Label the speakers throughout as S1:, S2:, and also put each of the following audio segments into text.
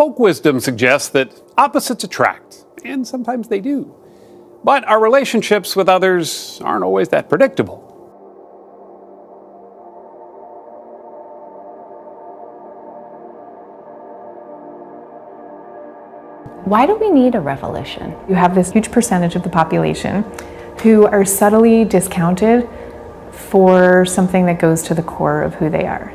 S1: Folk wisdom suggests that opposites attract, and sometimes they do. But our relationships with others aren't always that predictable.
S2: Why do we need a revolution?
S3: You have this huge percentage of the population who are subtly discounted for something that goes to the core of who they are.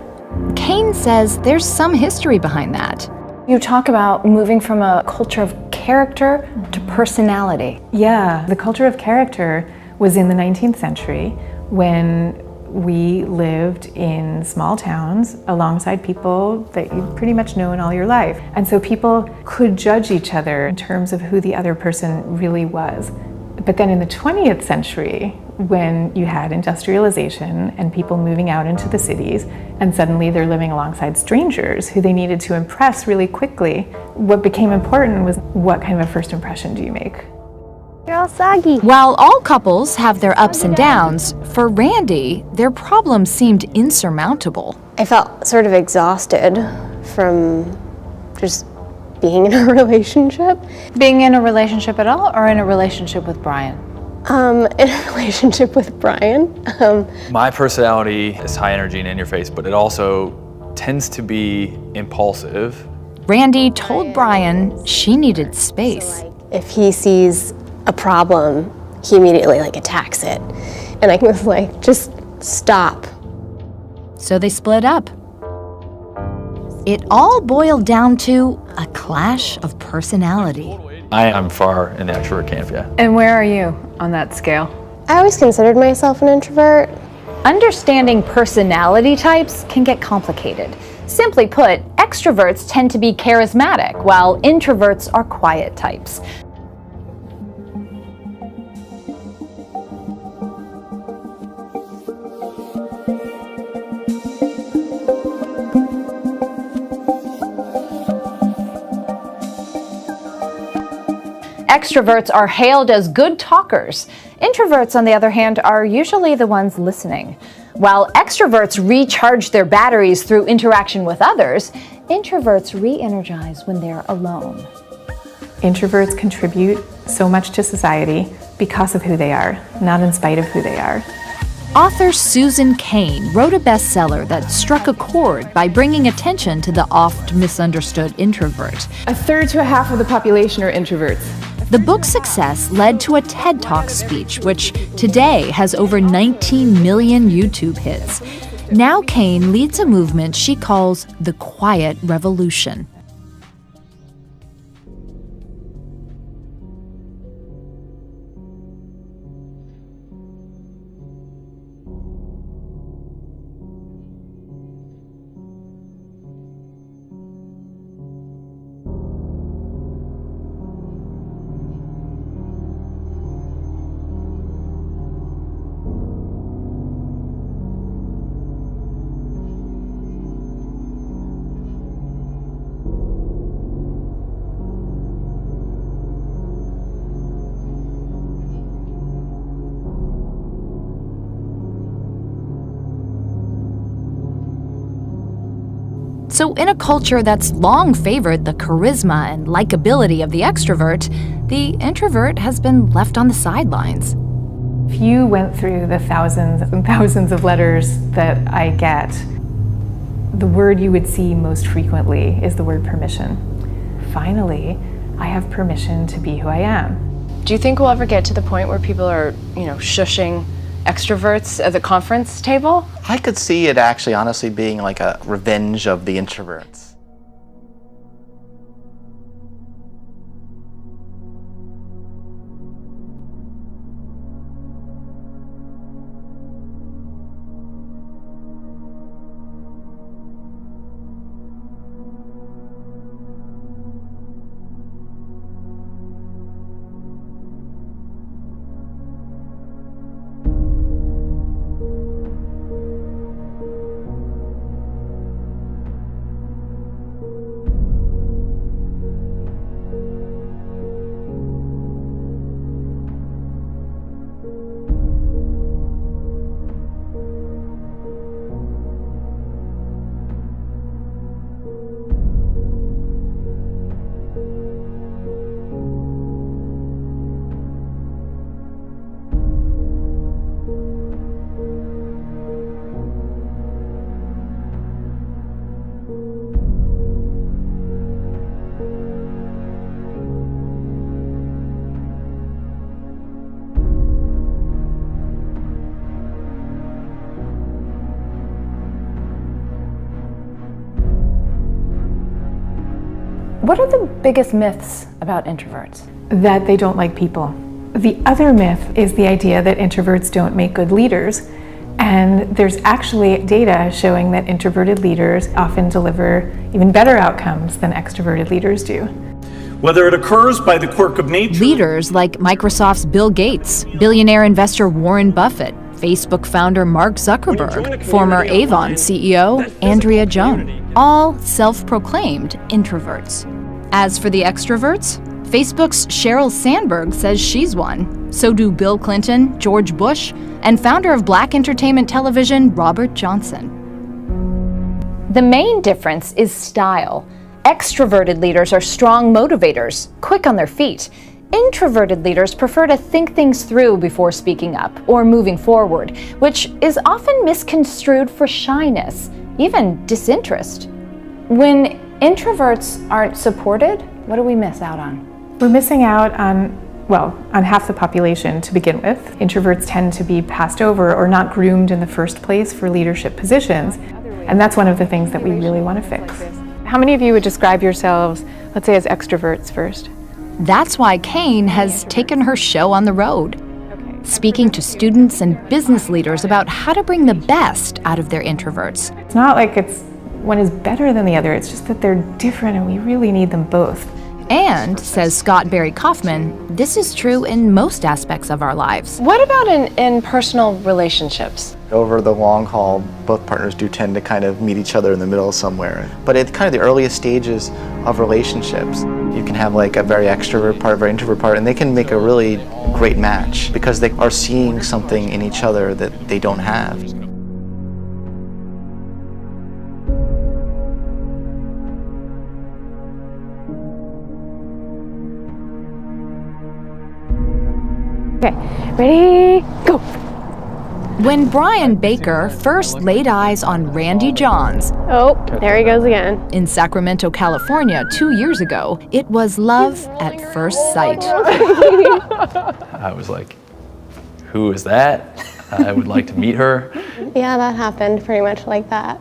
S4: Cain says there's some history behind that.
S2: You talk about moving from a culture of character to personality.
S3: Yeah, the culture of character was in the 19th century when we lived in small towns alongside people that you pretty much know in all your life. And so people could judge each other in terms of who the other person really was. But then in the 20th century, when you had industrialization and people moving out into the cities, and suddenly they're living alongside strangers who they needed to impress really quickly, what became important was what kind of a first impression do you make?
S5: You're all soggy.
S4: While all couples have their ups and downs, for Randy, their problems seemed insurmountable.
S5: I felt sort of exhausted from just being in a relationship.
S2: Being in a relationship at all, or in a relationship with Brian?
S5: In a relationship with Brian.
S6: My personality is high energy and in your face, but it also tends to be impulsive.
S4: Randy told Brian she needed space.
S5: If he sees a problem, he immediately attacks it. And I was like, just stop.
S4: So they split up. It all boiled down to a clash of personality.
S6: I am far in the extrovert camp, yeah.
S2: And where are you on that scale?
S5: I always considered myself an introvert.
S7: Understanding personality types can get complicated. Simply put, extroverts tend to be charismatic, while introverts are quiet types. Extroverts are hailed as good talkers. Introverts, on the other hand, are usually the ones listening. While extroverts recharge their batteries through interaction with others, introverts re-energize when they're alone.
S3: Introverts contribute so much to society because of who they are, not in spite of who they are.
S4: Author Susan Cain wrote a bestseller that struck a chord by bringing attention to the oft misunderstood introvert.
S3: A third to a half of the population are introverts.
S4: The book's success led to a TED Talk speech, which today has over 19 million YouTube hits. Now Cain leads a movement she calls the Quiet Revolution. So in a culture that's long favored the charisma and likability of the extrovert, the introvert has been left on the sidelines.
S3: If you went through the thousands and thousands of letters that I get, the word you would see most frequently is the word permission. Finally, I have permission to be who I am.
S8: Do you think we'll ever get to the point where people are, shushing extroverts at the conference table?
S9: I could see it actually honestly being like a revenge of the introverts.
S2: What are the biggest myths about introverts?
S3: That they don't like people. The other myth is the idea that introverts don't make good leaders. And there's actually data showing that introverted leaders often deliver even better outcomes than extroverted leaders do.
S10: Whether it occurs by the quirk of nature.
S4: Leaders like Microsoft's Bill Gates, billionaire investor Warren Buffett, Facebook founder Mark Zuckerberg, former Avon CEO Andrea Jung, all self-proclaimed introverts. As for the extroverts, Facebook's Sheryl Sandberg says she's one. So do Bill Clinton, George Bush, and founder of Black entertainment television, Robert Johnson.
S7: The main difference is style. Extroverted leaders are strong motivators, quick on their feet. Introverted leaders prefer to think things through before speaking up or moving forward, which is often misconstrued for shyness, even disinterest.
S2: When introverts aren't supported, what do we miss out on?
S3: We're missing out on half the population to begin with. Introverts tend to be passed over or not groomed in the first place for leadership positions, and that's one of the things that we really want to fix.
S8: How many of you would describe yourselves, let's say, as extroverts first?
S4: That's why Kane has taken her show on the road, speaking to students and business leaders about how to bring the best out of their introverts.
S3: It's not like one is better than the other, it's just that they're different and we really need them both.
S4: And, says Scott Barry Kaufman, this is true in most aspects of our lives.
S8: What about in personal relationships?
S9: Over the long haul, both partners do tend to kind of meet each other in the middle somewhere. But at kind of the earliest stages of relationships, you can have like a very extrovert part, a very introvert part, and they can make a really great match because they are seeing something in each other that they don't have.
S5: Okay, ready, go.
S4: When Brian Baker first laid eyes on Randy Johns
S5: Oh, there he goes again.
S4: in Sacramento, California 2 years ago, it was love at first sight.
S6: I was like, who is that? I would like to meet her.
S5: Yeah, that happened pretty much like that.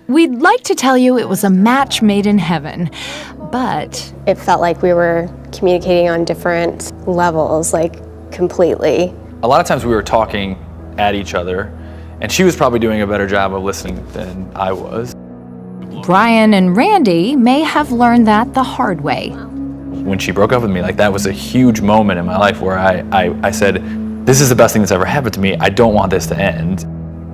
S4: We'd like to tell you it was a match made in heaven, but
S5: It felt like we were communicating on different levels, like completely.
S6: A lot of times we were talking at each other, and she was probably doing a better job of listening than I was.
S4: Brian and Randy may have learned that the hard way.
S6: When she broke up with me, like that was a huge moment in my life where I said, this is the best thing that's ever happened to me. I don't want this to end.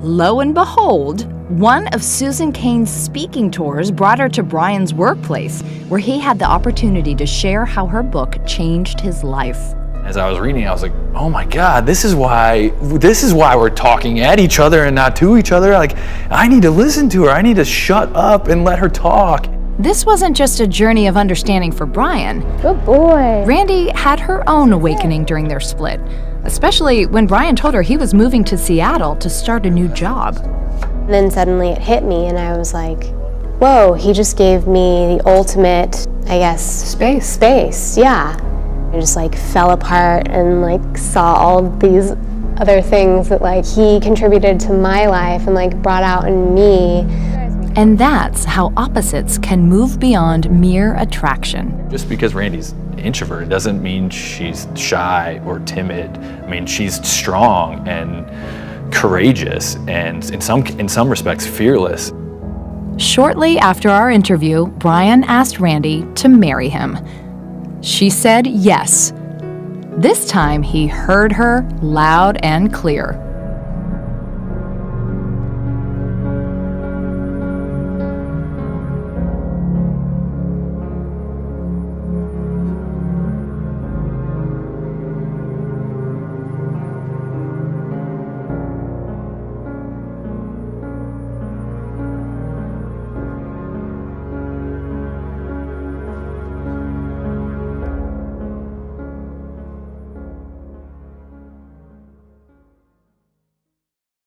S4: Lo and behold, one of Susan Cain's speaking tours brought her to Brian's workplace, where he had the opportunity to share how her book changed his life.
S6: As I was reading, I was like, oh my God, this is why we're talking at each other and not to each other. Like, I need to listen to her. I need to shut up and let her talk.
S4: This wasn't just a journey of understanding for Brian.
S5: Good boy.
S4: Randy had her own awakening during their split, especially when Brian told her he was moving to Seattle to start a new job.
S5: And then suddenly it hit me and I was like, whoa, he just gave me the ultimate, I guess, space, yeah. I just like fell apart and like saw all of these other things that like he contributed to my life and like brought out in me.
S4: And that's how opposites can move beyond mere attraction.
S6: Just because Randy's introverted doesn't mean she's shy or timid. I mean, she's strong and courageous and in some respects fearless.
S4: Shortly after our interview, Brian asked Randy to marry him. She said yes. This time he heard her loud and clear.